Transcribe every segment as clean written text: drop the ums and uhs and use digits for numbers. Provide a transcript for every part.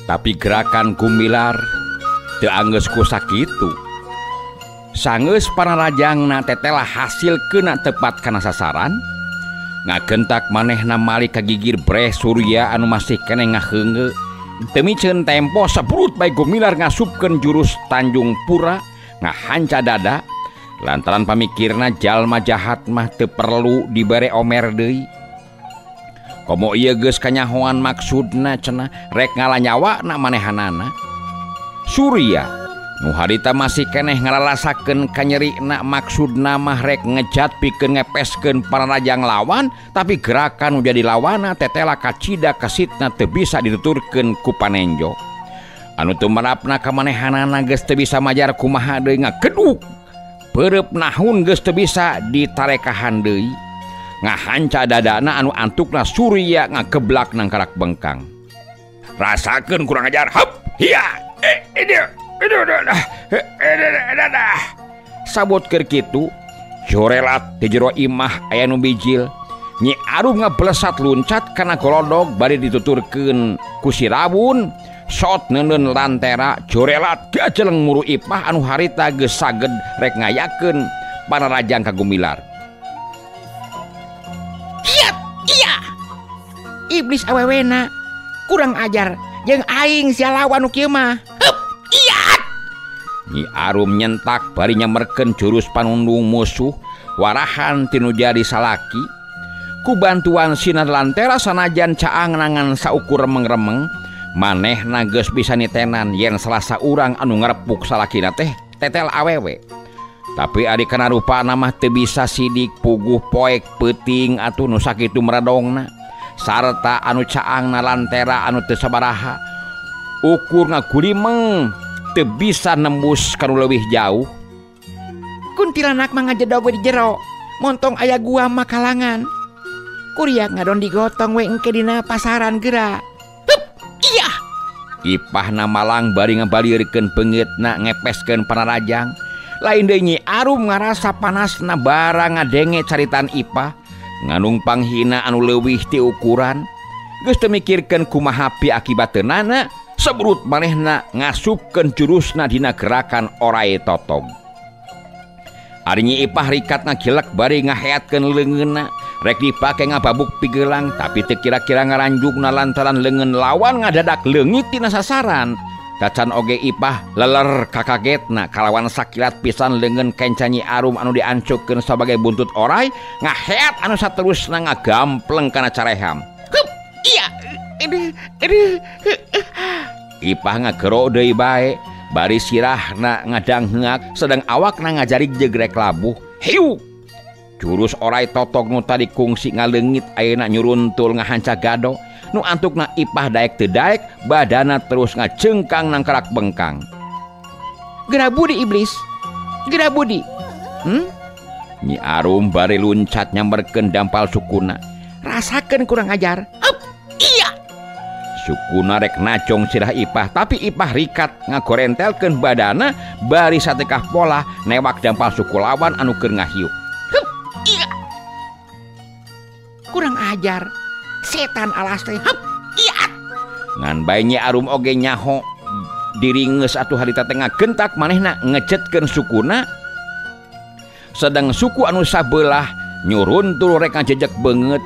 Tapi gerakan Gumilar teu anggeus ku sakitu. Sanggeus panarajangna tetelah hasil kena tepat kana sasaran, ngagentak manehna malih ka gigir breh Surya anu masih keneh ngaheungge. Teu miceun tempo sabrut bae Gumilar ngasupkeun jurus Tanjung Pura ngahanca dada. Lantaran pamikirna jalma jahat mah teu perlu dibere omer deui. Komo ieu geus kanyahoan maksudna cenah rek ngalanyawana manehanana. Surya nu harita masih keneh ngalalasakeun kanyerina maksudna mah rek ngejat pikeun ngepeskeun panarajang lawan, tapi gerakan nu jadi lawana tetela kacida kasitna teu bisa dituturkeun ku Panenjo. Anu tumarapna ka manehanana geus teu bisa majar kumaha deui ngageduk. Peureup nahun geus teu bisa ditarekahan deui. Ngahanca dadana anu antukna Surya ngageblak nang karak bengkang. Rasakeun kurang ajar. Hap, hiya. Sabot keur kitu, jorelat di jero imah aya nu bijil. Nyi Arum ngablesat luncat kana golodog bari dituturkeun ku si Rabun. Sot neuneun lantera jorelat gajeleng muru ipah anu harita geus saged rek ngayakeun panarajang ka Gumilar. Iblis awewena kurang ajar jeung aing sia lawan nu kieu mah. Iyat. Nyi Arum nyentak bari nyamerkeun jurus panundung musuh warahan tinu jadi salaki. Ku bantuan sinar lantera sanajan caang nangan saukur remeng-remeng, manehna geus bisa nitenan yen salah saurang anu ngarepuk salakina teh tetel awewe. Tapi ari kana rupana mah teu bisa sidik puguh poek peuting atuh nu sakitu meradongna. Sarta anu caangna lantera anu teu sabaraha ukur ngagulimeng teu bisa nembus kanu leuwih jauh. Kuntilanak mah ngajedog we di jero, montong aya gua mah kalangan. Kuriak ngadon digotong we engke dina pasaran geura. Iya. Ipahna malang bari ngabalieurkeun beungeutna ngepeskeun panarajang. Lain deui Nyi Arum ngarasa panasna barang ngadenge caritan Ipah. Nganung panghina anu leuwih ti ukuran, geus teu mikirkeun kumaha pi akibateunana, sabrut manehna ngasupkeun jurusna dina gerakan Oray Totog. Ari Nyi Ipah rikat ngagilek bari ngaheatkeun leungeunna, rek dipake ngababuk pigelang, tapi teu kira-kira ngaranjugna lantaran leungeun lawan ngadadak leungit tina sasaran. Dacan oge Ipah leler kakagetna kalawan sakilat pisan leungeun kenca Nyi Arum anu diancukkeun sebagai buntut oray ngaheat anu saterusna ngagampleng kana careham. Iya. Ipah ngagero deui bae bari sirahna ngadangheak sedang awakna ngajarig jegrek labuh. Hiu. Jurus Oray Totog nu tadi kungsi ngaleungit ayeuna nyuruntul ngahanca gado. Nu antukna Ipah daek teu daek badana terus ngacengkang nang karak bengkang. Geura budi iblis, geura budi. Nyi Arum bari luncat nyamberkeun dampal sukuna. Rasakeun kurang ajar. Iya. Sukuna rek nacong sirah Ipah, tapi Ipah rikat ngagorentelkeun badana bari satekah pola newak dampal suku lawan anu keur ngahiuk. Iya. Kurang ajar. Setan alas teh. Iat. Ngan bae Nyi Arum oge nyaho diri geus atuh harita teh ngagentak manehna ngejetkeun sukuna. Sedang suku anu sabelah nyuruntul rek ngajejek beungeut.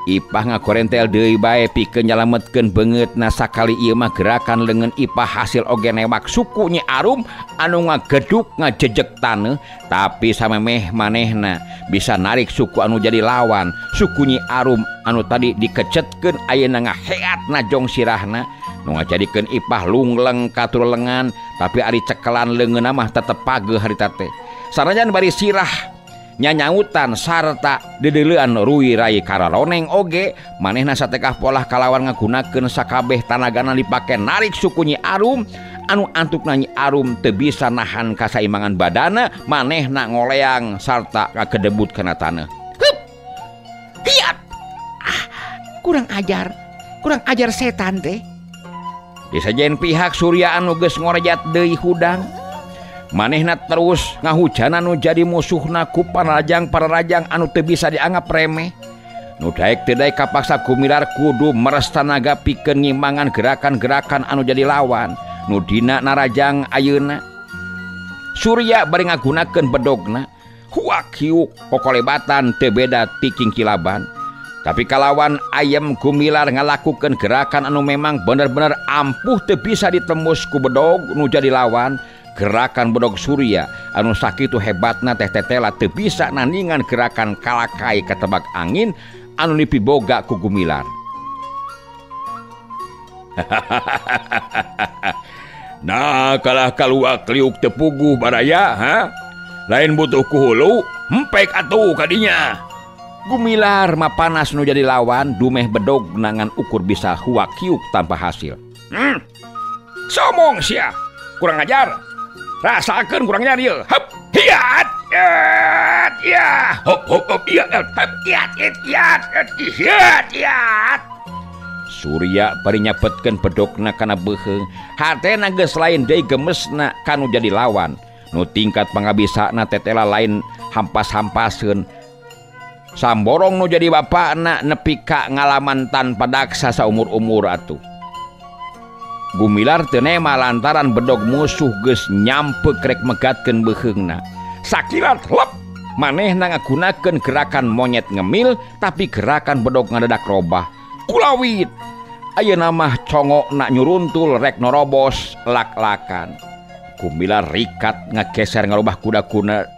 Ipah ngakorentel deui bae pikeun nyalametkeun beungeutna sakali ieu mah gerakan leungeun Ipah hasil oge newak suku Nyi Arum anu ngageduk ngajejek taneuh, tapi samemeh manehna bisa narik suku anu jadi lawan. Suku Nyi Arum anu tadi dikecetkeun ayeuna ngaheat najong sirahna nu ngajadikeun Ipah lungleng katur lengan, tapi ari cekelan leungeunna mah tetep pageuh harita teh. Sanajan bari sirah nyanyautan sarta dedeleuan ruwi rai kararoneng oge, manehna satekah polah kalawan ngagunakeun sakabeh tanagana dipake narik suku Nyi Arum anu antukna Nyi Arum teu bisa nahan kasaimbangan badana, manehna ngoleang sarta kakedebut kana taneuh. Hiat. Kurang ajar setan teh. Di sajen pihak Surya anu geus ngorejat deui hudang, manehna terus ngahujanan nu jadi musuhna ku panarajang anu teu bisa dianggap remeh. Nu daek teu daek kapaksa Gumilar kudu meres tanaga pikeun ngimbangan gerakan-gerakan anu jadi lawan nu dina narajang ayeuna. Surya bari ngagunakeun bedogna huak hiuk kokolebatan teu beda ti Kingkilaban. Tapi kalawan ayam Gumilar ngalakukeun gerakan anu memang bener-bener ampuh teu bisa ditembus ku bedog nu jadi lawan. Gerakan bedog Surya anu sakitu hebatna teh tetela teu bisa nandingan gerakan kalakai katebak angin anu dipiboga ku Gumilar. Nah kalah kaluak liuk teu puguh baraya lain butuh ku hulu empek atuh kadinya. Gumilar mah panas nu jadi lawan dumeh bedog nangan ukur bisa huak hiuk tanpa hasil. Somong sia kurang ajar. Rasakeun kurangnya dia. Hop, hiat, ya, hop, hiat, hiat. Surya bari nyapetkeun bedogna kana beuheung, hatena geus lain deui gemesna kanu jadi lawan. Nu tingkat pangabisana tetela lain hampas-hampaskeun. Samborong nu jadi bapakna nepi ka ngalaman tanpa daksa saumur-umur atuh. Gumilar teu nema lantaran bedog musuh geus nyampeuk rek megatkeun beuheungna. Sakilat lep manehna ngagunakeun gerakan monyet ngemil tapi gerakan bedog ngadadak robah. Kulawit ayeuna mah congokna nyuruntul rek norobos lak-lakan. Gumilar rikat ngageser ngarubah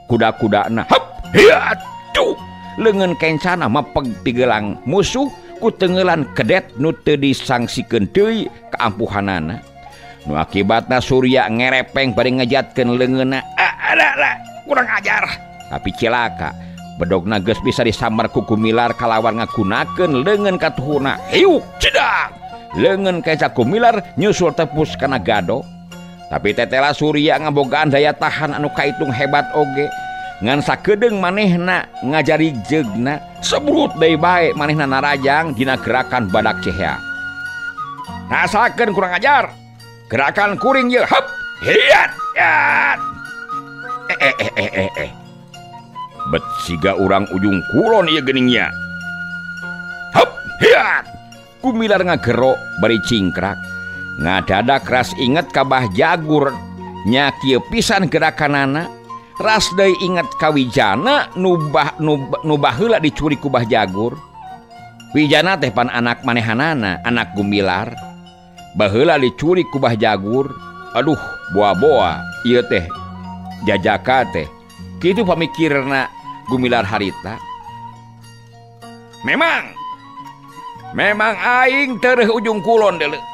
kuda-kudana. Hap hiat tuh leungeun kencana mapeg ti gelang musuh ku tenggelan kedet nu teu disangsikeun deui kaampuhanana. Nu akibatna Surya ngerepeng bari ngejatkeun leungeunna. Kurang ajar. Tapi cilaka, bedogna geus bisa disamar ku Gumilar kalawan ngagunakeun leungeun katuhuna. Hiuk cedak. Leungeun kenca Gumilar nyusul tepus kana gado. Tapi tetela Surya ngabogaan daya tahan anu kaitung hebat oge. Ngan sakedeung manehna ngajari jeugna sebrut deui bae manehna narajang dina gerakan badak cehea. Rasakeun kurang ajar. Gerakan kuring ye hep hiat. Bet siga urang ujung kulon ieu geuning-nya. Hep hiat. Gumilar ngagero bari cingkrak. Ngadadak ras inget ka Bah Jagur nya kieu pisan gerakanana. Ras deui inget ka Wijana nu baheula dicuri ku Bah Jagur. Wijana teh pan anak manehanana, anak Gumilar. Baheula dicuri ku Bah Jagur. Aduh, boa-boa ieu teh jajaka teh. Kitu pamikirna Gumilar harita. Memang aing tereuh ujung kulon deuleu.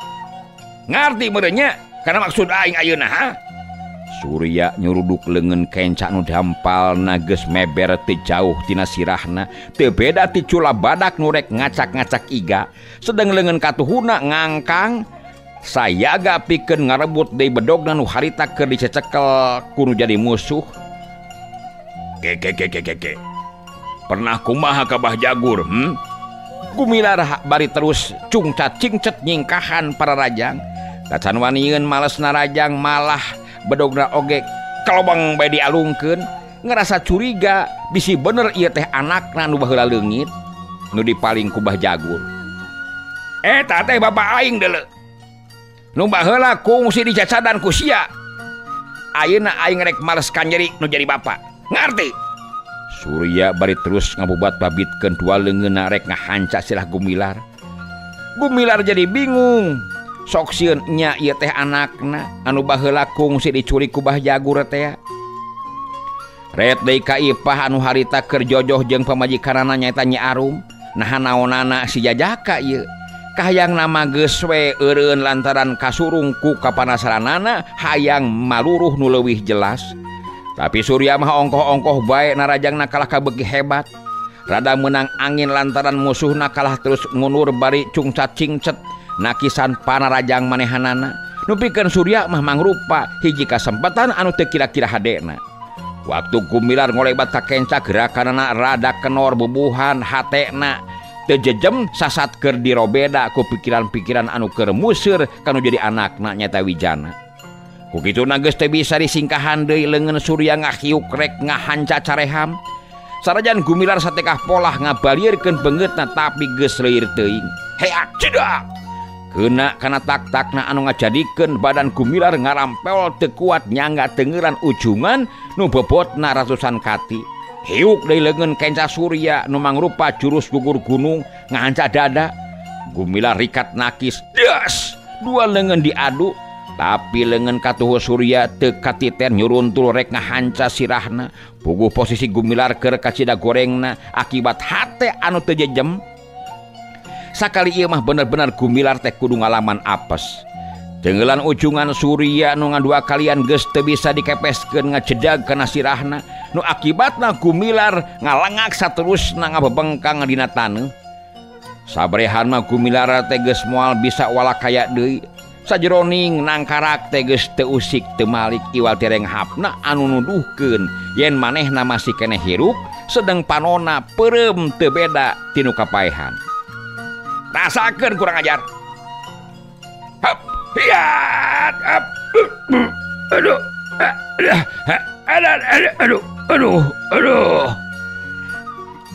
Ngarti merenya kana maksud aing ayeuna Surya nyuruduk leungeun kenca nu dampalna geus meber teu jauh tina sirahna, teu beda ti cula badak nu rek ngacak-ngacak iga, sedeng leungeun katuhuna ngangkang sayaga pikeun ngarebut deui bedogna nu harita keur dicecekel ku nu jadi musuh. Ke. Pernah kumaha ka Bah Jagur? Gumilar bari terus cungcat cingcet nyingkahan para rajang. Tacan wanieun males narajang malah bedogna oge kalobang bae dialungkeun ngerasa curiga bisi bener ieu teh anakna nu baheula leungit nu dipaling ku Bah Jagur. Eta teh bapa aing deuleu. Nu baheula kungsi dicacadan ku sia. Ayeuna aing rek males kanjeri nu jadi bapa. Ngarti? Surya bari terus ngabubat babitkeun dua leungeunna rek ngahanca silah Gumilar. Gumilar jadi bingung. Sok sieun nya ieu teh anakna anu baheula kungsi dicuri ku Bah Jagur teh. Ret deui ka ipah anu harita keur jojoh jeung pamajikanana nyaeta Nyi Arum. Naha naonana si jajaka ieu. Kahayang nama geus we eureun lantaran kasurung ku kapanasaranana hayang maluruh nu leuwih jelas. Tapi Surya mah ongkoh-ongkoh bae narajangna kalah kabeuki hebat. Rada menang angin lantaran musuhna kalah terus ngunur bari cungcat cingcet. Nakisan panarajang manehanana nu pikeun Surya mah mangrupa hiji kasempatan anu teu kira-kira hadena. Waktu Gumilar ngolebat ka kenca gerakanana rada kenor bubuhan hatena teu jejem sasat keur dirobeda ku pikiran-pikiran anu keur museur kanu jadi anakna nyaeta Wijana. Ku kituna geus teu bisa disingkahan deui leungeun Surya ngahiuk rek ngahanca careham. Sarajan Gumilar satekah polah ngabalirkeun beungeutna tapi geus leuir teuing. Heak cedak. Keuna kana tak-takna anu ngajadikeun badan Gumilar ngarampel teu kuat nyangga tengeran ujungan nu bobotna ratusan kati. Hiuk deui leungeun kenca Surya nu mangrupa jurus gugur gunung ngahanca dada. Gumilar rikat nakis, das. Dua leungeun diadu, tapi leungeun katuhu Surya teu katiter nyuruntul rek ngahanca sirahna. Puguh posisi Gumilar keur ka cida gorengna akibat hate anu teu jejem. Sakali ieu mah bener-bener Gumilar teh kudu ngalaman apes. Tenggelan ujungan Surya nu ngadua kalian geus teu bisa dikepeskeun ngacedag kana sirahna nu akibatna Gumilar ngalengak saterusna ngabebengkang dina taneuh. Sabrehan mah Gumilar teh geus moal bisa walakaya deui. Sajeroning nangkarak teh geus teu usik teu malik iwal tereng hapna anu nuduhkeun yen manehna masih keneh hirup sedeng panonna peureum teu beda tinu kapaehan. Rasakeun kurang ajar. Hap, hiat, hap. Aduh. Aduh.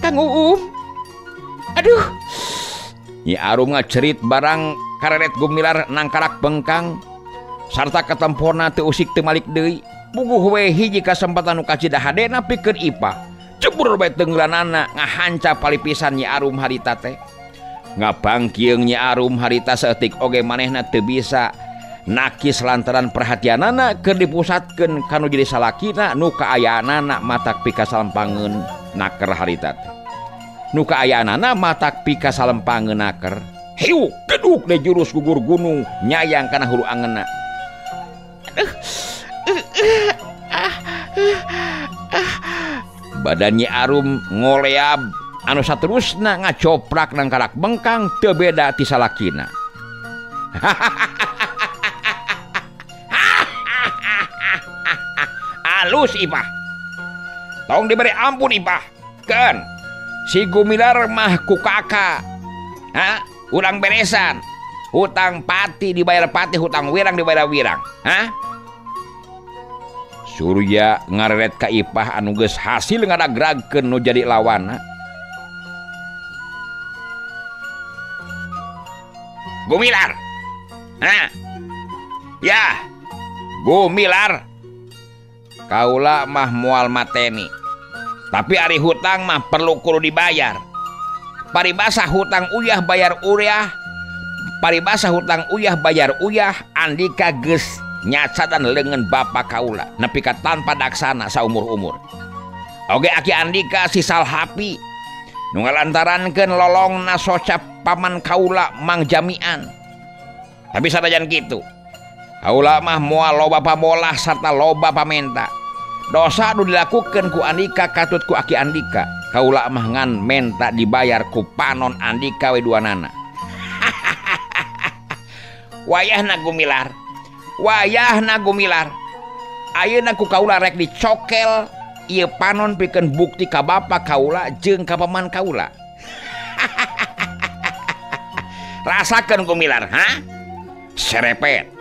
Kang Uum. Aduh. Nyi Arum ngacerit barang kareret Gumilar nangkarak bengkang sarta ketempona teu usik teu malik deui. Puguh we hiji kasempatan nu kacida hadena pikeun Ipah. Cebur bae tenggelanana ngahanca palipisan Nyi Arum harita teh. Ngabangkieung Nyi Arum harita saeutik oge manehna teu bisa nakis lantaran perhatianana keur dipusatkeun kanu jadi salakina nu kaayaanana matak pika salempangeun naker harita teh. Nu kaayaanana matak pika salempangeun naker. Hiu geduk de jurus gugur gunung nyayang kana hulu angeunna. Badan Nyi Arum ngoleab anu saterusna ngacoprak nangkarak bengkang teu beda ti salakina. Alus Ipah. Tong diberi ampun Ipah. Keun si Gumilar mah ku kakak. Urang beresan. Hutang pati dibayar pati, hutang wirang dibayar wirang. Surya ngareret ka Ipah anu geus hasil ngadagragkeun nu jadi lawanna. Gumilar. Ya. Gumilar. Kaula mah moal mateni. Tapi ari hutang mah perlu kudu dibayar. Paribasa hutang uyah bayar uyah. Paribasa hutang uyah bayar uyah. Andika geus nyacadan leungeun bapa kaula nepi ka tanpa daksana saumur-umur. Oge aki Andika si Salhapi nu ngalantarankeun lolongna socap paman kaula Mang Jamian. Tapi sanajan kitu, kaula mah moal loba pamolah sarta loba pamenta. Dosa nu dilakukeun ku Andika katut ku aki Andika. Kaula mah ngan menta dibayar ku panon Andika we duanana. Wayahna Gumilar. Wayahna Gumilar. Ayeuna ku kaula rek dicokel ieu panon pikeun bukti ka bapa kaula jeung ka paman kaula. Rasakeun Gumilar, serepet.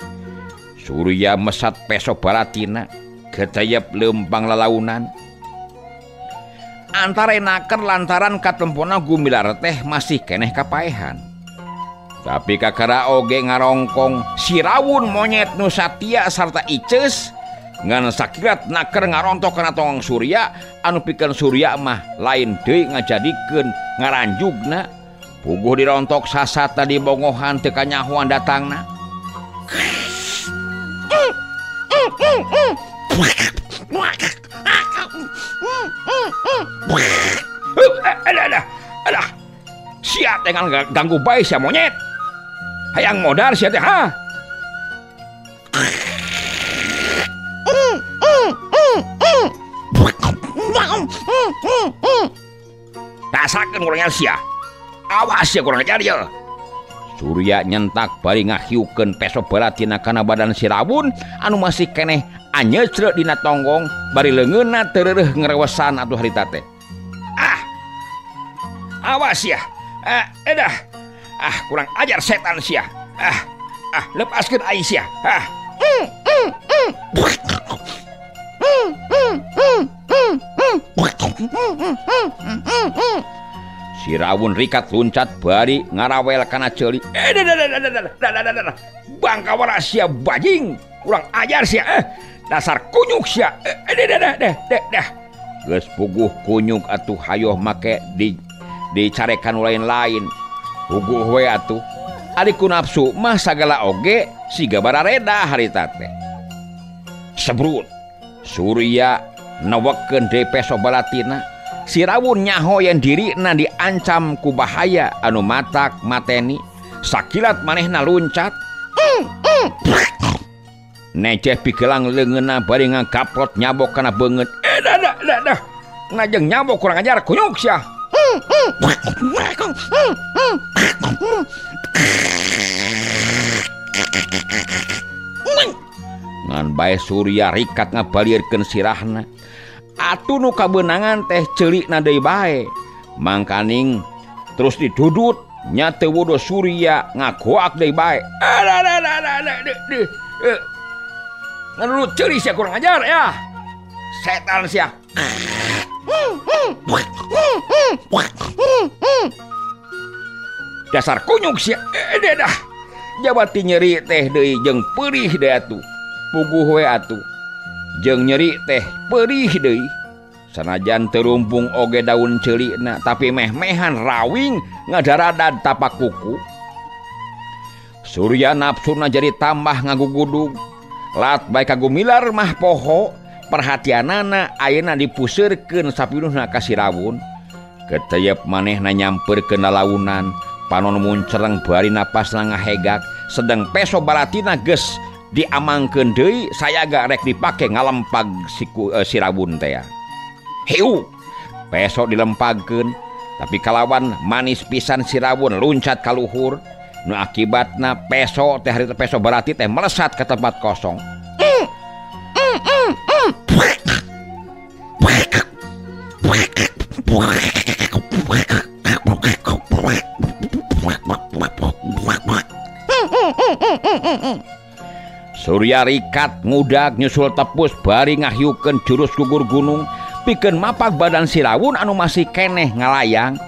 Surya mesat peso balatina ketayap lempang lalaunan. Antara naker lantaran katempona Gumilar teh masih keneh kapaehan. Tapi kakara oge ngarongkong si rawun monyet nu Satya sarta Iceus ngan sakirat naker ngarontok kana tongong Surya anu pikeun Surya mah lain deui ngajadikeun ngaranjugna. Puguh dirontok sasata di bongohan teu kanyahoan datangna. Alah. Sia teh ganggu bae sia monyet. Hayang modal sia teh Rasakeun kurang sia. Awas ya kurang ajar ya. Surya nyentak bari ngahiukeun peso balatina kana badan si rawun anu masih keneh anyecreuh dina tonggong bari leungeunna teureureuh ngrewesan atuh harita teh. Awas ya. Edah. Kurang ajar setan sia. Lepaskeun ai sia. Si Rawun rikat luncat bari ngarawel kana ceuli. Bangka wara sia bajing, kurang ajar sia. Dasar kunyuk sia. Geus puguh kunyuk atuh hayoh make dicarekan lain-lain. Puguh we atuh. Ari ku nafsu mah sagala oge siga barareda harita teh. Sebrut Surya newekeun deui peso balatina. Si Rawun nyaho yen dirina diancam ku bahaya anu matak mateni. Sakilat manehna luncat. Neceh pikelang leungeunna bari ngagaplot nyabok kana beungeut. Dah. Ngajeng nyabok kurang ajar kunyuk sia. Ngan bae Surya rikat ngabalieurkeun sirahna. Atuh nu kabeunangan teh ceulikna deui bae. Mangkaning terus didudut nya teu wudu Surya ngagoak deui bae. Ngadudut ceulik sia kurang ajar ya. Setan sia. Dasar kunyuk sia. Dah. Jabati nyeri teh deui jeung peurih deui atuh. Puguh we atuh. Jeung nyeri teh peurih deui. Sanajan terumpung oge daun ceulikna tapi meh-mehan rawing ngadaradad tapak kuku. Surya nafsuna jadi tambah ngagugudug. Lat bae ka Gumilar mah poho. Perhatianana ayeuna dipuseurkeun sapinuhna ka si Rawun. Keteyep manehna nyampeurkeun lalaunan. Panon muncereng bari napasna ngahegak. Sedeng peso balatina geus diamangkeun deui sayaga rek dipake ngalempag si Rawun teh. Hiu peso dilempagkeun tapi kalawan manis pisan si Rawun luncat ka luhur. Nu akibatna peso teh harita peso balati teh melesat ke tempat kosong. Surya rikat ngudag nyusul tepus bari ngahiukeun jurus gugur gunung pikeun mapak badan si Rawun anu masih keneh ngalayang.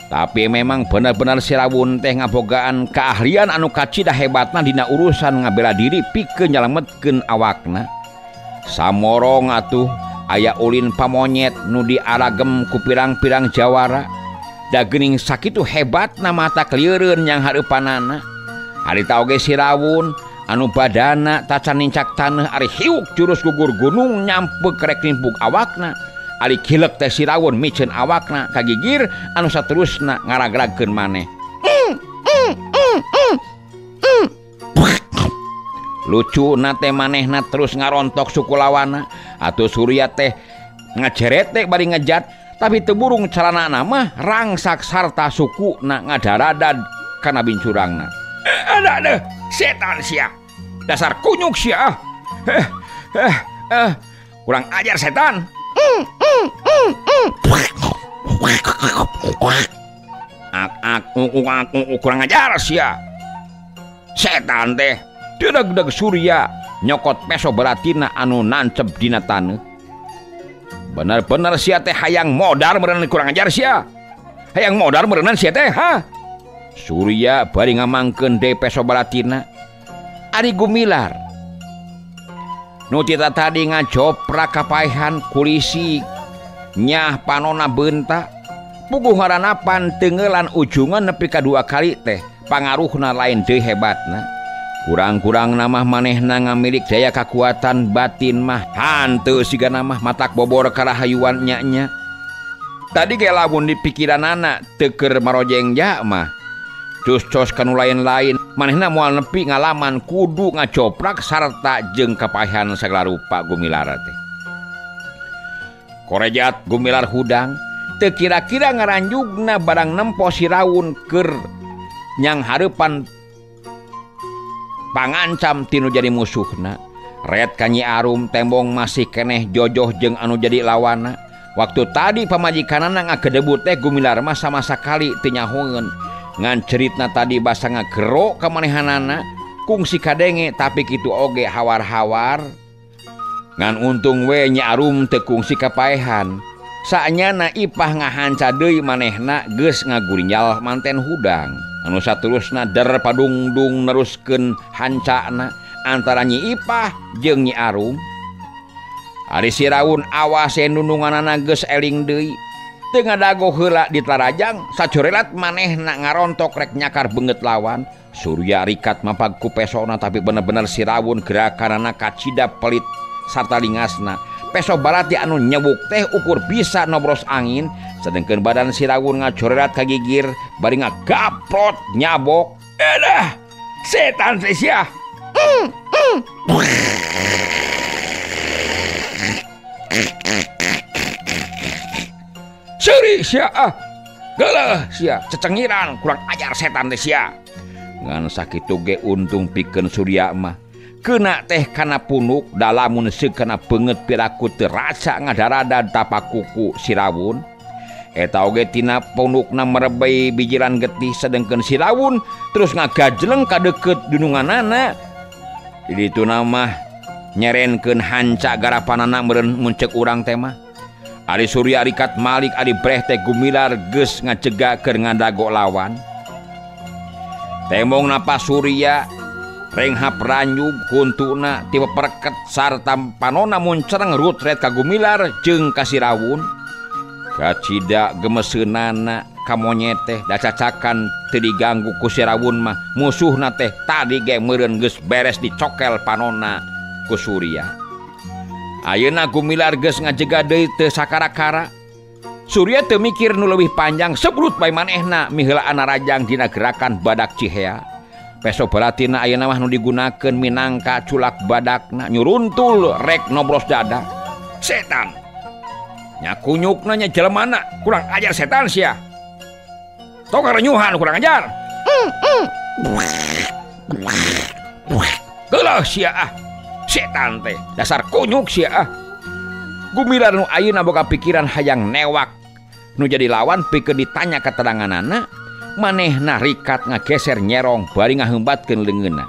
Tapi memang benar-benar si Rawun teh ngabogaan keahlian anu kacida hebatna dina urusan ngabela diri pikeun nyalametkeun awakna. Samorong atuh aya ulin pamonyet nu diaragem ku pirang-pirang jawara. Da geuning sakitu hebatna mata klieureun yang hareupanana. Harita oge si Rawun anu badana tacan nincak taneuh ari hiuk jurus gugur gunung nyampeuk rek nimpuk awakna. Ari kilek teh si Rawun miceun awakna kagigir anu saterusna ngaragragkeun maneh. Lucu nate manehna terus ngarontok suku lawana. Atuh Surya teh ngajerete bari ngejat tapi teu burung calanana mah rangsak sarta suku na ngadaradad kana bincurangna. Ada setan sia. Dasar kunyuk sia. Kurang ajar setan. Kurang ajar sia. Setan teh dedag-dedag Surya nyokot peso balatina anu nancep dina taneuh. Bener-bener sia teh hayang modar meureun kurang ajar sia. Hayang modar meureun sia teh ha. Surya bari ngamangkeun deui peso balatina. Ari Gumilar nu tita tadi ngajoprak kapaehan kulisi nyah panona beunta puguh ngaranapan teungeulan ujungan nepi ka 2 kali teh pangaruhna lain deui hebatna. Kurang-kurang namah manehna ngamilik daya kekuatan batin mah hanteu sigana mah matak bobor karahayuan nya-nya. Tadi ge lamun di pikiranana teu keur marojengja mah cus-cos kanu lain-lain manehna moal nepi ngalaman kudu ngajoprak sarta jeung kapaehan sagala rupa Gumilar teh. Korejat Gumilar hudang teu kira-kira ngaranjugna barang nempo si Rawun keur nyang hareupan pangancam tinu jadi musuhna. Red ka Nyi Arum tembong masih keneh jojoh jeung anu jadi lawana. Waktu tadi pamajikanana ngakedebut teh Gumilar mah sama sakali teu nyahoeun. Ngan ceritna tadi basa ngagero ka manehanana kungsi kadenge tapi kitu oge hawar-hawar. Ngan untung we Nyi Arum teu kungsi kapaehan. Saanyana Ipah ngahanca deui manehna geus ngagurinjal manten hudang. Anu saterusna der padungdung neruskeun hancana antara Nyi Ipah jeung Nyi Arum. Ari Siraun awas nununganana geus eling deui. Teu ngadago heula di tarajang sacorelat manehna ngarontok rek nyakar beungeut lawan. Surya rikat mapag ku pesona tapi bener-bener Siraun gerakanana kacida pelit sarta lingasna. Peso balati anu nyebuk teh ukur bisa nobros angin. Sedengkeun badan Siraun ngacorelat kagigir bari ngagaprot nyabok. Edah setan teh sia. Seri sia geuleuh sia cecengiran kurang ajar setan teh sia. Ngan sakitu ge untung pikeun Surya mah keuna teh kana punuk dalamun seukana beungeut piraku teu rasa ngadarada tapakuku Siraun. Eta oge tina punukna merebei bijiran getih sedengkeun Siraun terus ngagajleng ka deukeut dununganana. Di ditu mah nyerenkeun hanca garapanana meureun muncek urang teh mah. Ari Surya rikat malik ari breh teh gumilar geus ngacegah keur ngadago lawan. Temong napa Surya renghap ranyug kuntuna tipe pereket sarta panona muncereng rutret ka gumilar jeung ka Siraun. Kacida gemeseunana ka monyet teh da cacakan teu diganggu ku Siraun mah musuhna teh tadi ge meureun geus beres dicokel panonna ku Surya. Ayeuna gumilar geus ngajega deui teu sakara-kara. Surya teu mikir nu leuwih panjang sebrut bae manehna miheulaan rajang dina gerakan badak Cihea. Peso balatina ayeuna mah nu digunakeun minangka culak badakna nyuruntul rek nobros dada. Setan nyakunyukna nya jelemana kurang ajar setan sia. Tong ngarenyuhan kurang ajar. Geuleuh sia setan teh dasar kunyuk sia. Gumilar nu ayeuna boga pikiran hayang newak nu jadi lawan pikeun ditanya keteranganana. Manehna rikat ngageser nyerong bari ngaheumbatkeun leungeunna.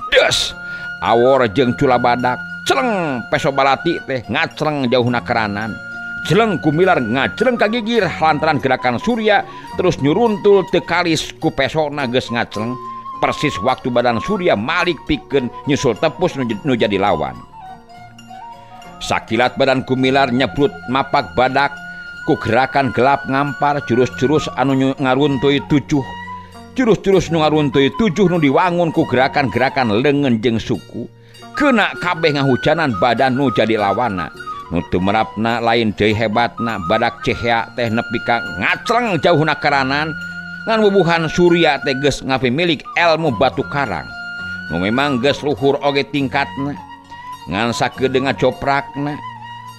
Des awor jeung cula badak celeng peso balati teh ngacleng jauhna keranan. Jeleng gumilar ngajleng ka gigir lantaran gerakan Surya terus nyuruntul teu kalis ku pesona geus ngacleng. Persis waktu badan Surya malik pikeun nyusul tepus nu jadi lawan. Sakilat badan gumilar nyebrut mapak badak ku gerakan gelap ngampar jurus-jurus anu ngaruntuy 7. Jurus-jurus nu ngaruntuy 7 nu diwangun ku gerakan-gerakan leungeun jeung suku. Keuna kabeh ngahujanan badan nu jadi lawanna. Nu tumerapna lain deui hebatna badak Cihea teh nepi ka ngacleng jauhna keranan ngan bubuhan Surya teh geus ngapimilik elmu batu karang. Nu memang geus luhur oge tingkatna. Ngan sakedeung ngajoprakna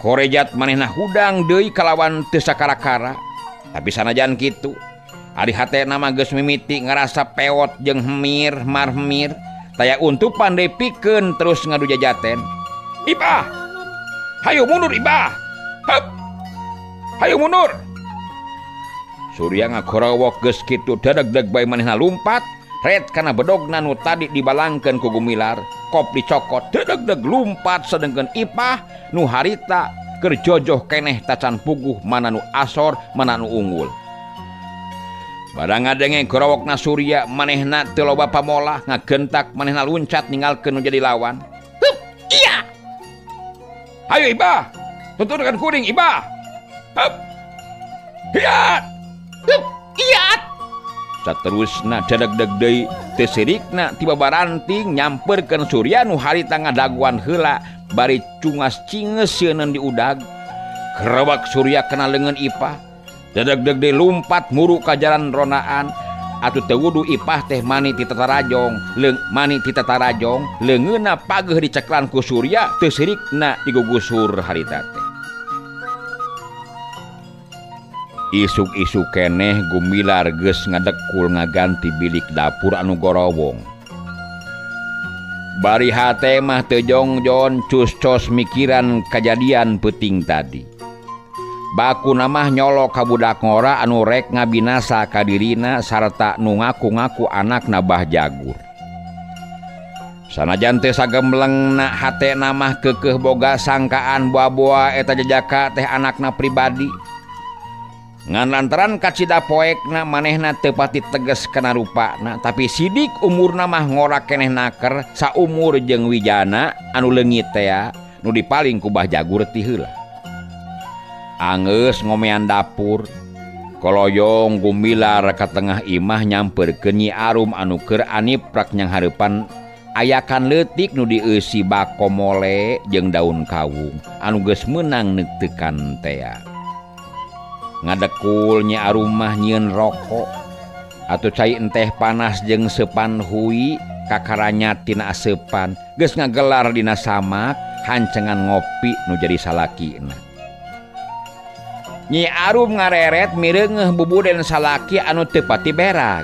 korejat manehna hudang deui kalawan teu sakara-kara. Tapi sanajan kitu ari hatena mah geus mimiti ngarasa pewot jeung hemir marhemir taya untuk pandai pikeun terus ngadu jajaten. Ipah hayu mundur Ipah. Hup hayu mundur. Surya ngagorowok geus kitu dadeg-deg bae manehna lumpat ret kana bedogna nu tadi dibalangkeun ku gumilar. Kop dicokot dedeg-deg lumpat sedengkeun Ipah nu harita keur jojoh keneh tacan puguh mana nu asor mana nu unggul. Barang ngadenge gorowokna Surya manehna teu loba pamolah ngagentak manehna luncat ninggalkeun nu jadi lawan. Hup iya. Hayu Ipah tuturkan kuring Ipah. Hup hiat. Hup iat. Saterusna dadeg-deg deui teu sirikna tiba baranting nyamperkeun Surya nu harita ngadaguan heula bari cungas cingeus seuneun di udag. Gerebek Surya kena leungeun Ipah. Dadeg-deg deui lumpat muru ka jalan ronaan. Atuh teu wudu Ipah teh mani ti tatarajong, leungeunna pageuh diceklan ku Surya teu sirikna digugusur harita teh. Isuk-isuk keneh gumilar geus ngadekul ngaganti bilik dapur anu gorowong. Bari hate mah teu jongjon cus-cos mikiran kajadian peuting tadi. Bakuna mah nyolok ka budak ngora anu rek ngabinasa ka dirina sarta nu ngaku-ngaku anakna Bah Jagur. Sanajan teu sagemlengna hatena mah keukeuh boga sangkaan boa-boa eta jajaka teh anakna pribadi. ngan lantaran kacida poekna manehna teu pati teges kana rupana, tapi sidik umurna mah ngora keneh naker saumur jeung Wijana anu leungit teh nu dipaling ku Bah Jagur ti heula. Anggeus ngomean dapur, koloyong gumilar ka tengah imah nyamperkeun Nyi Arum anu keur aniprak nyang hareupan ayakan leutik nu dieusi bako mole jeung daun kawung anu geus meunang neuktekan teh. Ngadekul Nyi Arum mah nyieun rokok atuh cai enteh panas jeung seupan hui kakaranyat tina aseupan geus ngagelar dina samak hancengan ngopi nu jadi salakina. Nyi Arum ngareret mireungeuh bubuden salaki anu teu pati berag.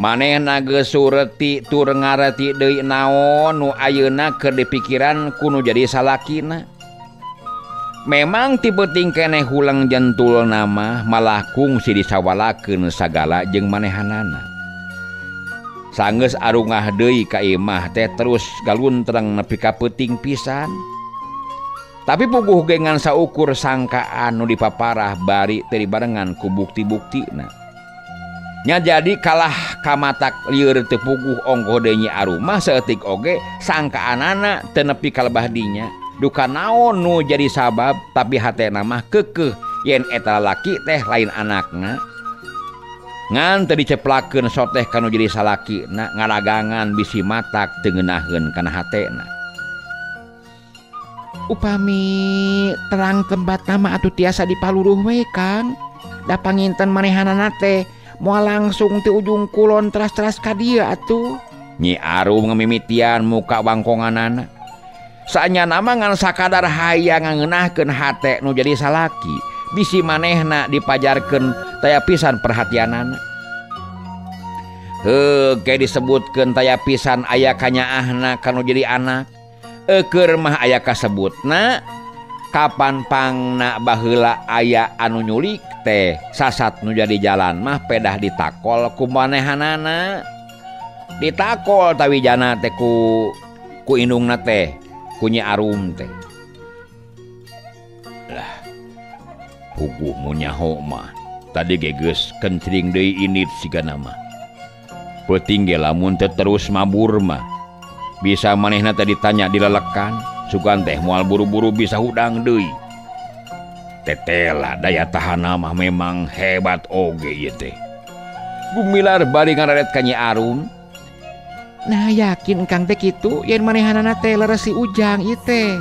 Manehna geus sureti tur ngareti deui naon nu ayeuna keur dipikiran ku nu jadi salakina. Memang tipe-ting keneh hulang jentul nama malah kungsi disawalakeun sagala jeung manehanana. Sanggeus arungah deui ka imah teh terus galuntreng nepi ka peuting pisan. Tapi puguh gengan saukur sangkaan nu dipaparah bari teu dibarengan ku bukti-buktina. Nya jadi kalah ka matak lieur teu puguh ongkoh deui Nyi Arum mah saeutik oge sangkaanana teu nepi ka lebah dinya. Duka naon nu jadi sabab tapi hatena mah keukeuh yen eta lalaki teh lain anakna. Ngan teu diceplakeun soteh kanu jadi salakina ngaragangan bisi matak teu ngeunaheun kana hatena. Upami terang tempat nama atuh tiasa dipaluruh we Kang. Da panginten manehanana teh moal langsung ti ujung kulon teras-teras ka dieu atuh. Nyi Arum ngamimitian muka bangkonganana. Saanyana mah ngan sakadar hayang ngeunahkeun hate nu jadi salaki, bisi manehna dipajarkeun taya pisan perhatianana. Ge disebutkeun taya pisan aya kanyaahna kanu jadi anak. Keur mah aya kasebutna kapan pangna baheula aya anu nyulik teh sasat nu jadi jalan mah pedah ditakol ku manehanana. Ditakol tawijana teh ku indungna teh ku Nyi Arum teh. Lah puguh mu nyaho mah tadi geus kencring deui init sigana mah. Peuting ge lamun teu terus mabur mah bisa manehna teh ditanya dilelekan sugan teh moal buru-buru bisa hudang deui. Tetela daya tahanna mah memang hebat oge ieu teh. Gumilar bari ngararet ka Nyi Arum. Nah yakin Kang teh kitu yen manehanana teh leres si Ujang ieu teh.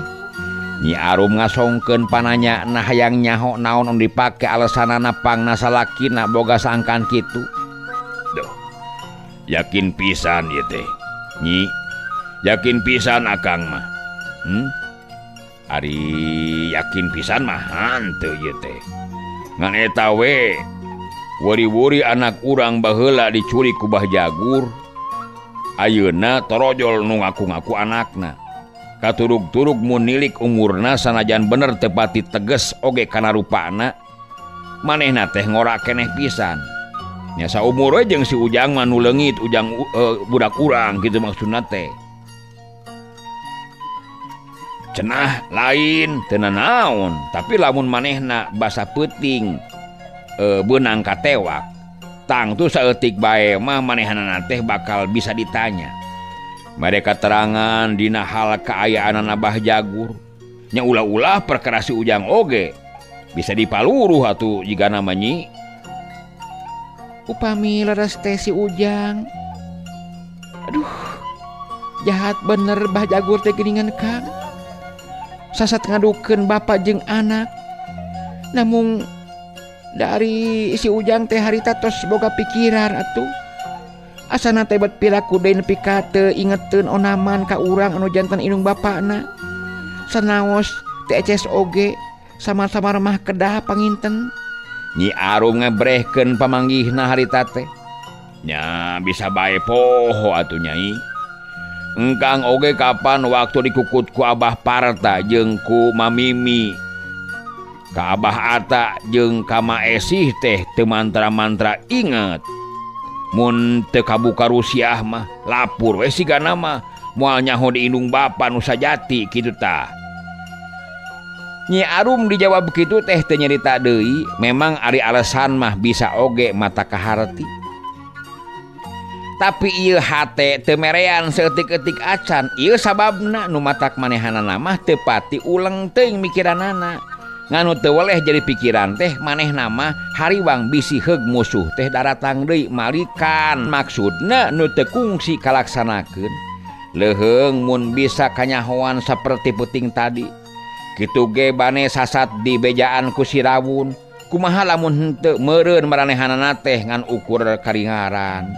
Nyi Arum ngasongkeun pananya nah hayang nyaho naon anu dipake alesanana pangna salakina boga sangkan kitu. Duh. Yakin pisan ieu teh. Nyi, yakin pisan akang mah. Ari yakin pisan mah hanteu ieu teh. Ngan eta we wori-wori anak urang baheula diculik ku Bah Jagur. Ayeuna torojol nu ngaku-ngaku anakna. Katurug-turug mun nilik umurna sanajan bener teu pati teges oge kana rupana. Manehna teh ngora keneh pisan. Nya saumur we jeung si Ujang mah nu leungit Ujang budak urang kitu maksudna teh. Cenah lain teu naon, tapi lamun manehna basa peuting beunang katewak, tang tu saeutik bae mah manehanana teh bakal bisa ditanya. Mereka terangan dina hal kaayaanana Bah Jagur. Nya ulah-ulah perkara si Ujang oge bisa dipaluruh atuh jigana mah Nyi. Upami leres teh si Ujang. Aduh, jahat bener Bah Jagur teh geuningan Kang. Sasat ngadukeun bapak jeung anak. Namun dari si Ujang teh harita tos boga pikiran atuh. Asana teh bet pilaku deui nepi ka teu ingeteun onaman ka urang anu janten indung bapakna. Sanaos teh eces oge sama-sama remah kedah panginten. Nyi Arum ngebrehkeun pamanggihna harita teh. Nya bisa bae poho atuh Nyai. Engkang oge kapan waktu dikukut ku Abah Parta jeung ku Mamimi. Ka Abah Ata jeung ka Maesih teh teu mantra-mantra inget. Mun teu kabuka rusiah mah lapur we sigana mah moal nyaho di indung bapa nu sajati kitu tah. Nyi Arum dijawab begitu teh teu nyarita deui, memang ari alasan mah bisa oge mata kaharti. Tapi ieu hate teu merean saeutik-eutik acan, ieu sababna nu matak manehanana mah teu pati uleng teuing mikiranana. Nganu teu weleh jadi pikiran teh manehna mah hariwang bisi heug musuh teh daratang deui malikan maksudna nu teu kungsi kalaksanakeun. Leheung mun bisa kanyahoan saperti puting tadi. Kitu ge bane sasat di bejaan ku si Rawun. Kumaha lamun henteu meureun maranehanana teh ngan ukur karingaran.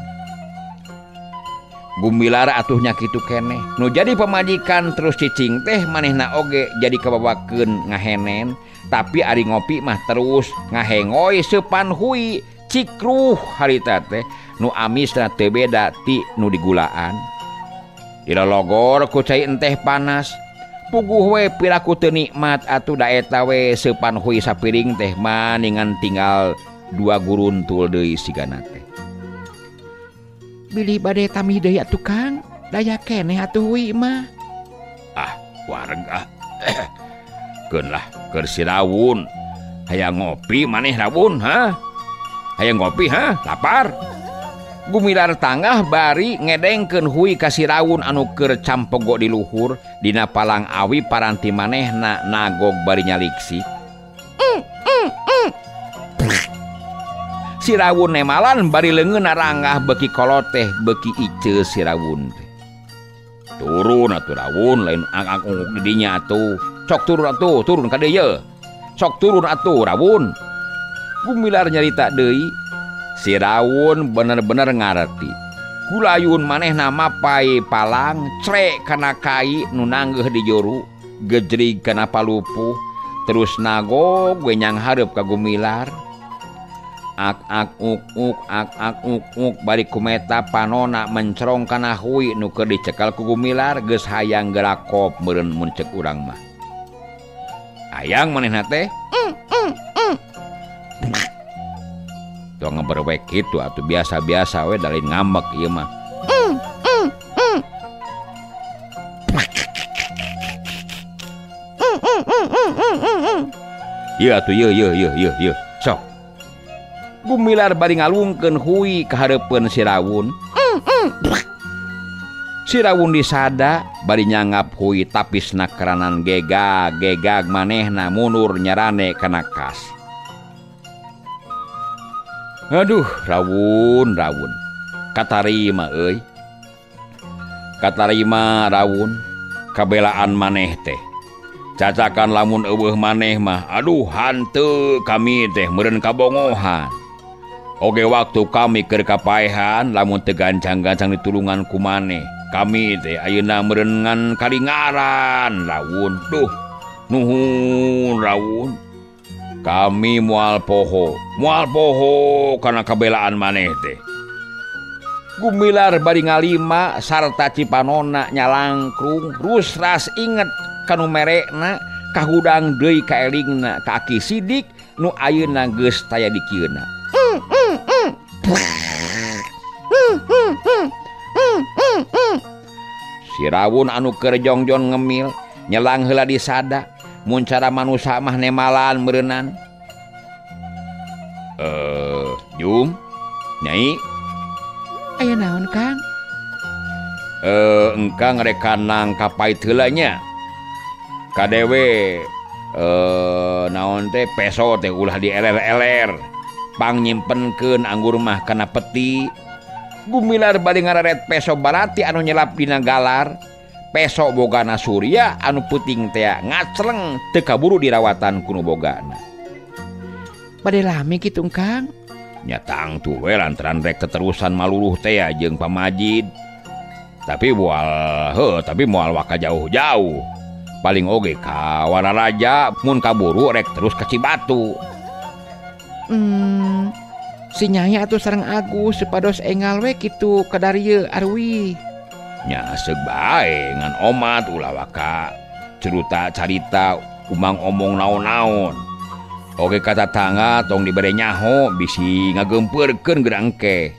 Gumilar atuhnya kitu keneh. Nu jadi pamajikan terus cicing teh manehna oge jadi kabawakeun ngahenen. Tapi ari ngopi mah terus ngahengoy sepanhui cikruh harita teh. Nu amisna teu beda ti nu digulaan. Ilologor ku cai enteh panas. Puguh we piraku teu nikmat atuh da eta we sepanhui sapiring teh maningan tinggal 2 guruntul deui sigana teh. Bilih bade tamih deui atuh Kang, daya keneh atuh wi mah. Ah, warga. Keun lah keur si Rawun. Hayang ngopi maneh Rawun, ha? Hayang ngopi, ha? Lapar. Gumilar tangah bari ngedengkeun hui ka si Rawun anu keur campogo di luhur dina palang awi paranti manehna nagog bari nyaliksi. Si Rawun nemalan bari leungeunna ranggah beki koloteh beki iceu si Rawun teh. Turun atuh Rawun lain angak-unguk di dinya atuh. Sok turun atuh, turun ka dieu. Sok turun atuh Rawun. Gumilar nyarita deui. Si Rawun bener-bener ngarti. Kulayun manehna mapai palang, crek kana kai nu nanggeuh di juru, gejrig kana palupuh, terus nagog we nyang hareup ka Gumilar. Ak uk bari kumeta panona mencerong kana hui nu keur dicekal ku Gumilar geus hayang gerakop meureun mun ceuk urang mah. Hayang manehna teh? Tuh ngeberwek gitu atuh biasa-biasa we dalin ngambek ieu mah. Ieu atuh ieu. Sok. Gumilar bari ngalungkeun hui ka hareupeun si Rawun. Si Rawun disada bari nyangap hui tapisna keranan gegag manehna mundur nyarane kana kas. Aduh, Rawun. Katarima euy. Katarima Rawun, kabelaan maneh teh. Cacakan lamun eueuh maneh mah, aduh hanteu kami teh meureun kabongohan. Oge waktu kami keur kapaehan lamun teu gancang-gancang ditulungan ku maneh. Kami teh ayeuna meureun ngan karingaran Rawun. Duh, nuhun Rawun. Kami moal poho karena kabelaan maneh teh. Gumilar bari ngalima sarta cipanonna nyalangkrung rusras inget kanu merekna kahudang deui ka elingna ka aki sidik nu ayeuna geus taya di kieuna. Si Rawun anu keur jongjon ngemil nyelang heula di sada. Mun cara manusia mah nemalan meureunnan. Jum, Nyai. Aya naon Kang? Engkang rekanang kapait heula nya. Kadewe naon teh peso teh ulah dieler-eler. Pang nyimpenkeun anggur mah kana peti. Gumilar bari ngararet peso barati anu nyelap dina galar. Peso bogana surya anu puting teh ngacleng teu kaburu dirawatan kuno bogana. Bade lami kitu Kang. Nya tangtu we lantaran rek teterusan maluluh teh jeung pamajid. Tapi moal waka jauh-jauh. Paling oge ka Wanaraja mun kaburu rek terus ka Cibatu. Si Nyai atuh sareng Agus supados engal we kitu ka Darieu Arwi. Nya seug bae ngan omat ulah waka cerita carita umang omong naon-naon. Oge kata tangga tong dibere nyaho bisi ngagempurkeun gerangke.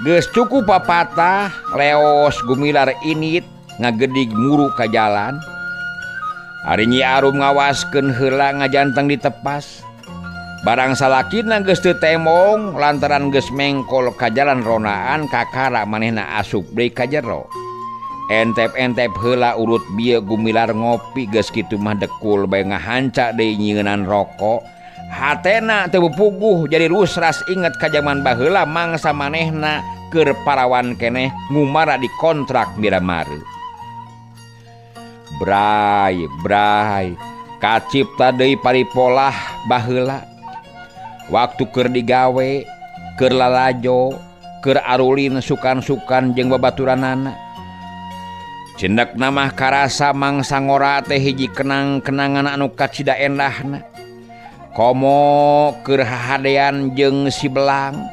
Geus cukup papatah leos Gumilar init ngagedig muru ka jalan. Ari Nyi Arum ngawaskeun heula ngajanteng ditepas. Barang salakina geus teu temong lantaran geus mengkol ka jalan ronaan kakara manehna asup deui ka jero. Entep-entep heula urut bieu gumilar ngopi geus kitu mah dekul bae ngahanca deui nyieunnan rokok. Hatena teu puguh jadi rusras inget ka jaman baheula mangsa manehna keur parawan keneh ngumara di kontrak Miramari. Bray kacipta deui paripolah baheula. Waktu keur digawe, keur lalajo, keur arulin sukan-sukan jeung babaturanana. Cendekna mah karasa mangsa ngora teh hiji kenang-kenangan anu kacida endahna. Komo keur hahadean jeung si belang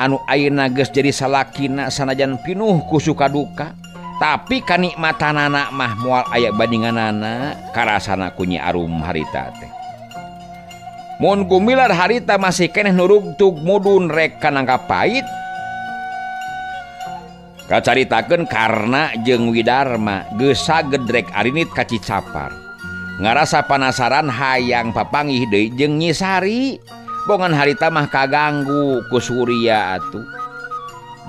anu ayeuna geus jadi salakina sanajan pinuh ku suka duka, tapi kanikmatanana mah moal aya bandinganana karasana ku Nyi Arum harita teh. Mun gumilar harita masih keneh nurugtug mudun rek kanangka pait. Kacaritakeun karna jeung Widarma geus saged rek arinit ka Cicapar. Ngarasa panasaran hayang papanggih deui jeung Nyi Sari. Bongan harita mah kaganggu ku Surya atuh.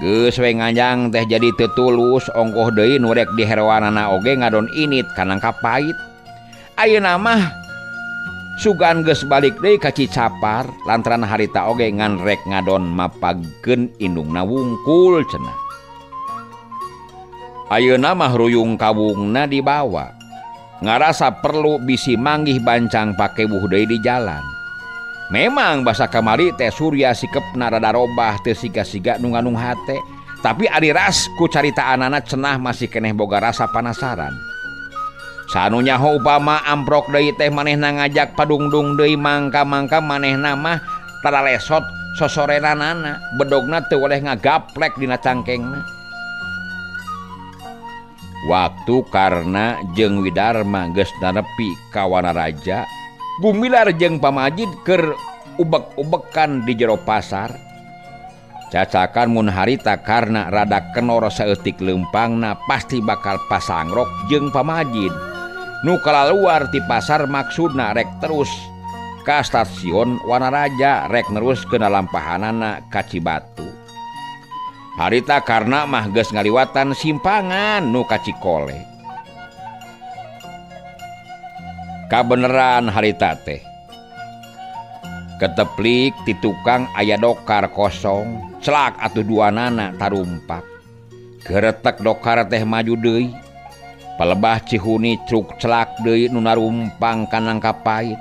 Geus we nganjang teh jadi teu tulus ongkoh deui nu rek diherowanana oge ngadon init kanangka pait. Ayeuna mah sugan geus balik deui ka Cicapar lantaran harita oge ngan rek ngadon mapagkeun indungna wungkul cenah. Ayeuna mah ruyung kawungna dibawa. Ngarasa perlu bisi manggih bancang pakewuh deui di jalan. Memang basa kamari teh Surya sikepna rada robah teu siga-siga nu nganung hate, tapi ari ras ku caritaanana cenah masih keneh boga rasa panasaran. Sanu nyaho upama amprok deui teh manehna ngajak padungdung deui mangka-mangka manehna mah tara lesot sosorenanana, bedogna teu oleh ngagaplek dina cangkengna. Waktu karna jeung Widarma geus nanepi ka Wanaraja, gumilar jeung pamajid keur ubek-ubekan di jero pasar. Cacakan mun harita karna rada kenor saeutik leumpangna pasti bakal pasangrok jeung pamajid. Nu kalaluar ti pasar maksudna rek terus ka stasiun Wanaraja rek neruskeun lampahanana ka Cibatu. Harita karna mah geus ngaliwatan simpangan nu ka Cikole. Kabeneran harita teh keteplik ti tukang aya dokar kosong, celak atuh duanana tarumpak. Geretek dokar teh maju deui. Palebah Cihuni truk celak deui nu narumpang kanangka pait.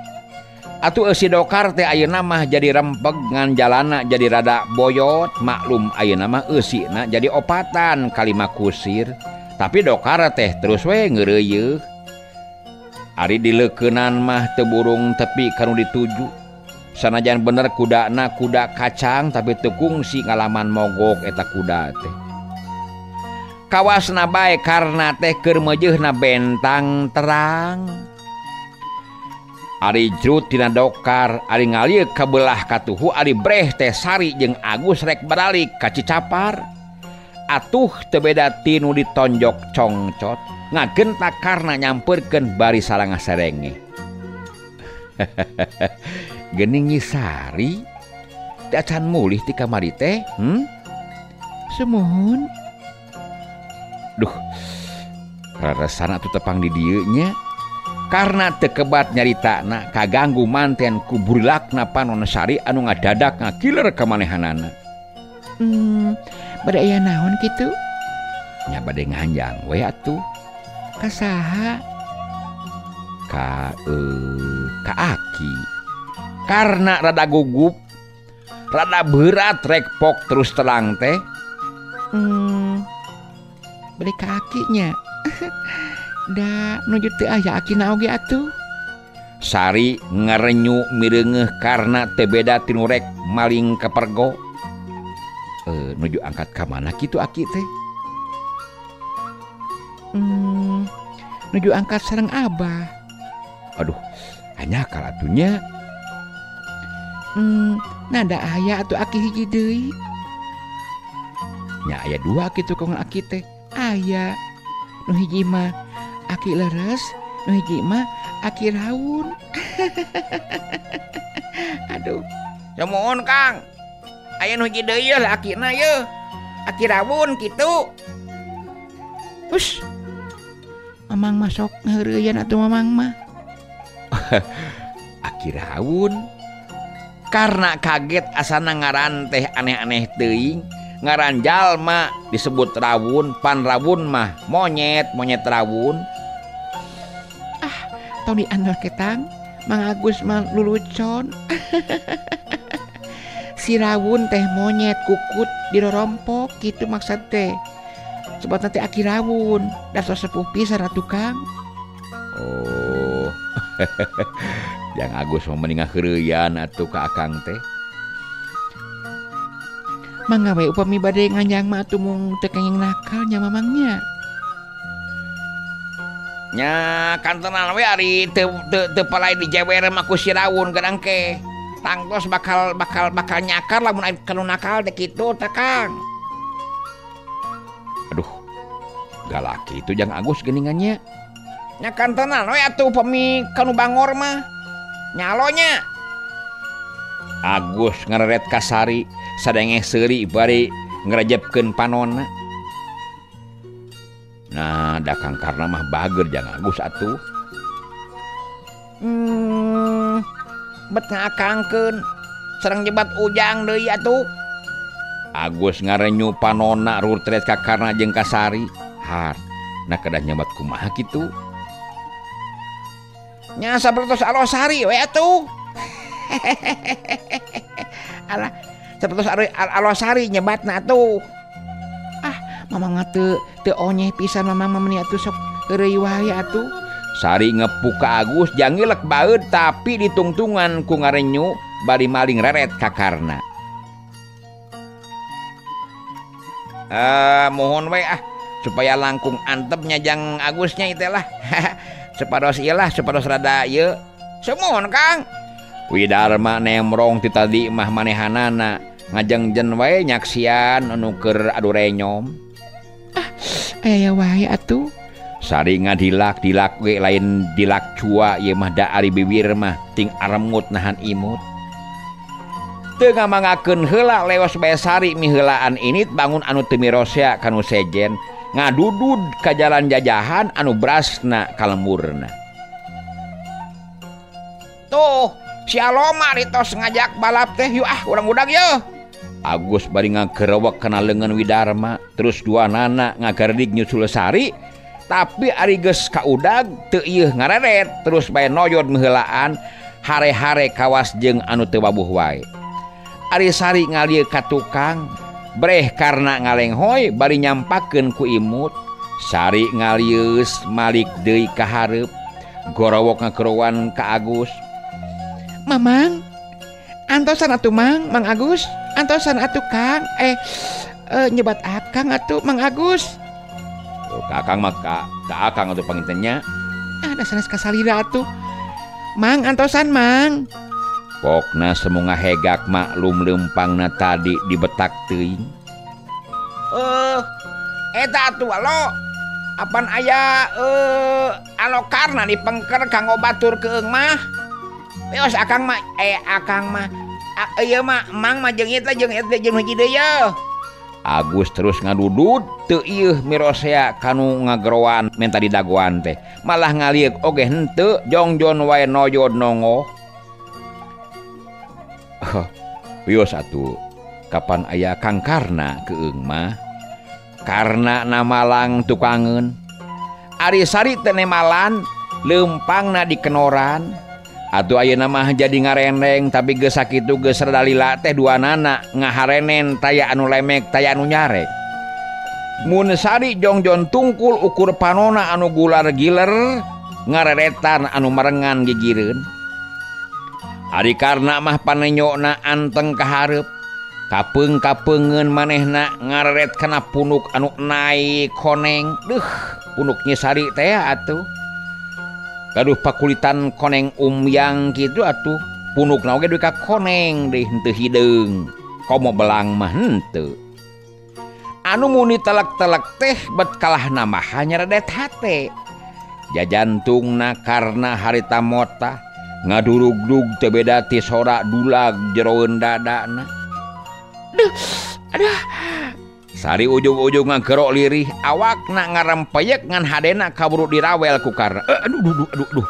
Atuh eusi dokar teh ayeuna mah jadi rempeg ngan jalana jadi rada boyot, maklum ayeuna mah eusina jadi opatan kalima kusir. Tapi dokar teh terus we ngeureuyeuh. Ari dileukeunnan mah teu burung tepi kanu dituju. Sanajan bener kudana kuda kacang tapi teu kungsi ngalaman mogok eta kuda teh. Kawasna bae karna teh keur meujeunna bentang terang. Ari jrut tina dokar, ari ngalieu ka beulah katuhu ari breh teh Sari jeung Agus rek balik ka Cicapar. Atuh teu beda ti nu ditonjok congcot, ngagentak karna nyampeurkeun bari salangah serenge. Geuning Nyi Sari, teu acan mulih ti kamari teh? Semohon. Duh, raresana atuh tepang di dieu nya. Karena tekebat nyaritana kaganggu manten ku burilakna Panon Sari anu ngadadak ngakiler ka manehanana. Bade aya naon kitu? Nya bade nganjang we atuh. Ka saha? Ka Aki. Karena rada gugup, rada berat rek pok terus terang teh. Bade ka Akinya. Da nuju teu aya akina oge atuh. Sari ngarenyu mireungeuh karna teu beda ti nu rek maling kepergo. Nuju angkat ka mana kitu Aki teh? Nuju angkat sareng Abah. Aduh, hanya kalatunya. Nada aya atuh Aki hiji deui. Nya aya dua kitu kong Aki teh. Aya. Nu hiji mah Aki leres, nu hiji mah Aki Rawun. Aduh, Mohon Kang. Aya nu hiji deui lah akina ye. Aki Rawun kitu. Us. Mamang masuk ngeureuyeuan atuh mamang mah. Aki Rawun. Karena kaget asana ngaran teh aneh-aneh teuing. Ngaran jalma disebut Rawun, pan Rawun mah monyet Rawun. Tong diandal ketang Mang Agus mah lulucon. Si Rawun teh monyet kukut dirorompok gitu maksud teh. Sebab nanti Aki Rawun dasar sepuh pisan atuh Kang. Oh. Yang Agus mah mending ngaheureuyeuan atuh ka Akang teh. Mangga we upami bade nganjang mah atuh mung teu kenging nakalnya mamangnya. Nya kantenan we ari teu palai dijewer mah ku si Rawun gadangke. Tangtos bakal nyakar lamun aya kanu nakal teh kitu teh Kang. Aduh. Galak itu Jang Agus geuningannya. Nya kantenan we atuh upami kanu bangor mah. Nyalonya. Agus ngareret ka Sari sadenge seuri bari ngrejepkeun panonna. Nah, da Kang Karna mah bager Jang Agus atuh. Bet ngakangkeun sareng jebat ujang deui atuh. Agus ngarenyu panonna rurtret ka Karna jeung ka Sari. Har, nah kedah nyebat kumaha kitu. Nya sapertos Alosari we atuh. Alah, sapertos Alosari nyebatna atuh. Mamang teu onyeh pisan mamang meni atuh sok heureuy wae atuh. Sari ngepuk ka Agus jangilek baeud tapi ditungtungan ku ngarenyu bari maling reret ka Karna. Mohon we supaya langkung antepnya Jang Agusnya itu lah. Sepados ieu lah sepados rada ieu. Semohon Kang. Widarma nemrong ti tadi mah manehanana ngajengjen wae nyaksian anu keur adu renyom. Aya wae atuh. Sari ngadilak we lain dilak cua ieu mah da ari bibir mah ting aremut nahan imut. Teu ngamangakeun heula leos bae Sari miheulaan init bangun anu teu mirosea kanu sejen ngadudud ka jalan jajahan anu brasna kalemurna. Tuh, si Aloma ditos ngajak balap teh yuk urang udag yeuh. Agus bari ngagerewek kana leungeun Widarma terus duanana ngagardig nyusul Sari tapi ari geus kaudag teu ieuh ngareret terus bae noyod miheulaan hare-hare kawas jeung anu teu babuh wae. Ari Sari ngalieu ka tukang breh karena ngalenghoy bari nyampakeun ku imut. Sari ngalius malik deui ka hareup gorowok ngakerowan ka Agus. Mamang antosan atuh Mang Agus. Antosan atuh Kang. Nyebat Akang atuh Mang Agus. Oh, ka Akang mah ka Akang atuh pangintennya. Da sanes kasalira atuh. Mang antosan Mang. Pokna semu ngahegak maklum leumpangna tadi dibetak teuing. Eta atuh alo. Apan aya alo karna dipengker kanggo batur keung mah. Beos Akang mah Akang mah ieu mah Mang mah jeung eta jeung hiji deui yeuh. Agus terus ngadudud teu ieuh mirosea kanu ngagerowan menta didagoan teh. Malah ngaliuk oge henteu jongjon wae noyod nongoh. Wios atuh kapan aya Kang Karna keung mah. Karna namalang tukangeun. Ari Sari teu nemalan leumpangna dikenoran. Atuh ayeuna mah jadi ngarendeng tapi geus sakitu geus rada lila teh duanana ngaharenen taya anu lemek taya anu nyarek. Mun Sari jongjon tungkul ukur panona anu gular giler ngareretan anu merengan gigireun. Ari Karna mah panenyona anteng ka hareup kapeung-kapeungeun manehna ngareret kana punuk anu naik koneng. Punuknya Sari teh atuh gaduh pakulitan koneng umyang gitu atuh punukna oge duwe ka koneng deui henteu hideung komo belang mah henteu. Anu muni telek-telek teh bet kalahna mah nyaradet hate jajantungna karena harita mota ngadurug-dug teu beda ti sorak dulag jeroeun dadana. Aduh. Sari ujung-ujung ngagerok lirih awakna ngarempeyek ngan hadena kaburu dirawel ku karna. Aduh.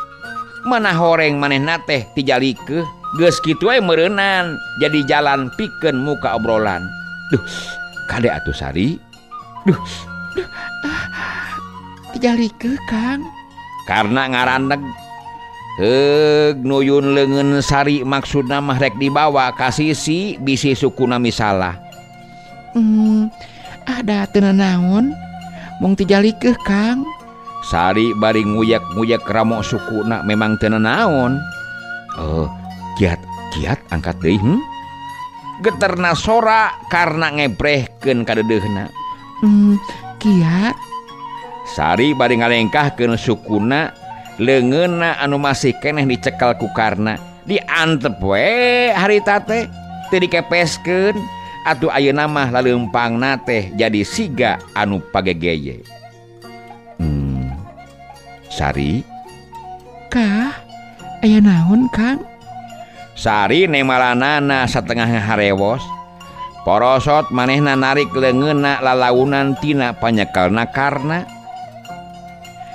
Mana horeng manehna teh tijalikeun geus kitu we meureunnan jadi jalan pikeun muka obrolan. Duh, kade atuh Sari. Duh. Tijalikeun Kang. Karena ngarandeg nuyun leungeun Sari maksudna mah rek dibawa ka sisi bisi sukuna misalah. Ada teu naon mung tijalikeun Kang. Sari bari nguyek-nguyek ramo sukuna memang teu naon. Kiat angkat deui. Geterna sora karena ngebrehkeun ka deudeuhna. Kiat. Sari bari ngalengkahkeun sukuna leungeunna anu masih keneh dicekel ku karna. Diantep we harita teh teu dikepeskeun atuh ayeuna mah laleumpangna teh jadi siga anu pagegeye. Sari, Kah, aya naon Kang? Sari nemalanana satengah harewos. Porosot manehna narik leungeunna lalaunan tina panyekelna karna.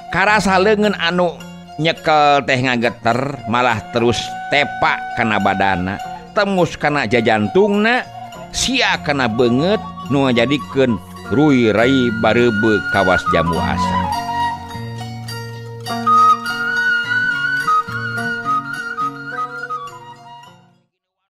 Karasa leungeun anu nyekel teh ngageter malah terus tepak kana badana, temus kana jajantungna, sia kana beungeut nu ngajadikeun ruy rai bareubeu kawas jamu asa.